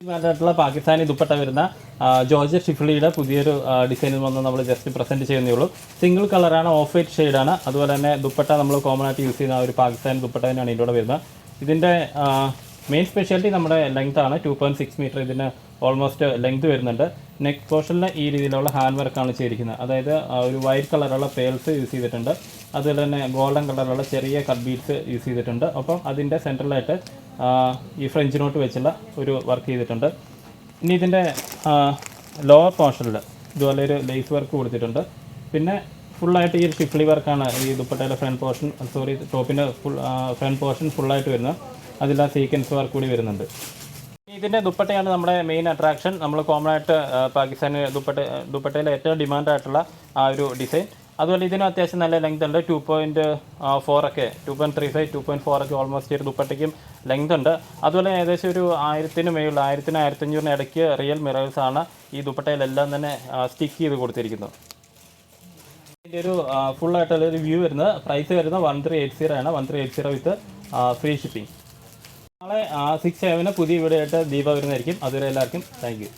ായിട്ടുള്ള പാകിസ്ഥാനി ദുപ്പട്ട വരുന്ന ജോർജറ്റ് ഷിഫ്ലിയുടെ പുതിയൊരു ഡിസൈനിൽ വന്ന് നമ്മൾ ജസ്റ്റ് പ്രസൻറ്റ് ചെയ്യുന്നേ ഉള്ളൂ. സിംഗിൾ കളറാണ്, ഓഫ് വൈറ്റ് ഷെയ്ഡാണ്. അതുപോലെ തന്നെ ദുപ്പട്ട നമ്മൾ കോമൺ ആയിട്ട് യൂസ് ചെയ്യുന്ന ഒരു പാകിസ്ഥാനി ദുപ്പട്ട തന്നെയാണ് ഇതിലൂടെ വരുന്നത്. ഇതിൻ്റെ മെയിൻ സ്പെഷ്യാലിറ്റി നമ്മുടെ ലെങ്ത് ആണ്. 2.6 മീറ്റർ ഇതിന് ഓൾമോസ്റ്റ് ലെങ്ത് വരുന്നുണ്ട്. നെക്ക് പോർഷനിൽ ഈ രീതിയിലുള്ള ഹാൻഡ് വർക്കാണ് ചെയ്തിരിക്കുന്നത്. അതായത് ഒരു വൈറ്റ് കളറുള്ള പേൾസ് യൂസ് ചെയ്തിട്ടുണ്ട്. അതുപോലെ തന്നെ ഗോൾഡൻ കളറുള്ള ചെറിയ കട്ട് ബീഡ്സ് യൂസ് ചെയ്തിട്ടുണ്ട്. അപ്പം അതിൻ്റെ സെൻട്രലായിട്ട് ഈ ഫ്രഞ്ച് നോട്ട് വെച്ചുള്ള ഒരു വർക്ക് ചെയ്തിട്ടുണ്ട്. ഇനി ഇതിൻ്റെ ലോവർ പോർഷനിൽ ഇതുപോലെ ഒരു ലേസ് വർക്ക് കൊടുത്തിട്ടുണ്ട്. പിന്നെ ഫുള്ളായിട്ട് ഈ ഒരു ഷിഫ്ലി വർക്കാണ് ഈ ദുപ്പട്ടയുടെ ടോപ്പിൻ്റെ ഫ്രണ്ട് പോർഷൻ ഫുള്ളായിട്ട് വരുന്നത്. അതിൽ ആ സീക്വൻസ് വർക്ക് കൂടി വരുന്നുണ്ട്. ഇതിൻ്റെ ദുപ്പട്ടയാണ് നമ്മുടെ മെയിൻ അട്രാക്ഷൻ. നമ്മൾ കോമൺ ആയിട്ട് പാകിസ്ഥാനി ദുപ്പട്ടയിലെ ഏറ്റവും ഡിമാൻഡായിട്ടുള്ള ആ ഒരു ഡിസൈൻ. അതുപോലെ ഇതിന് അത്യാവശ്യം നല്ല ലെങ്ത് ഉണ്ട്. 2.4 ഒക്കെ 2.35 2.4 ഒക്കെ ഓൾമോസ്റ്റ് ഒരു ദുപ്പട്ടയ്ക്കും ലെങ്ത് ഉണ്ട്. അതുപോലെ ഏകദേശം ഒരു 1000 മേളിൽ 1000-1500 ഇടയ്ക്ക് റിയൽ മിറേഴ്സാണ് ഈ ദുപ്പട്ടയിലെല്ലാം തന്നെ സ്റ്റിക്ക് ചെയ്ത് കൊടുത്തിരിക്കുന്നത്. ഇതിൻ്റെ ഒരു ഫുള്ളായിട്ടുള്ളൊരു വ്യൂ വരുന്നത് പ്രൈസ് വരുന്നത് 1380 ആണ്. 1380 വിത്ത് ഫ്രീ ഷിപ്പിംഗ്. നാളെ 6 AM പുതിയ വീഡിയോ ആയിട്ട് ദീപ വരുന്നതായിരിക്കും. അതുവരെ എല്ലാവർക്കും താങ്ക് യു.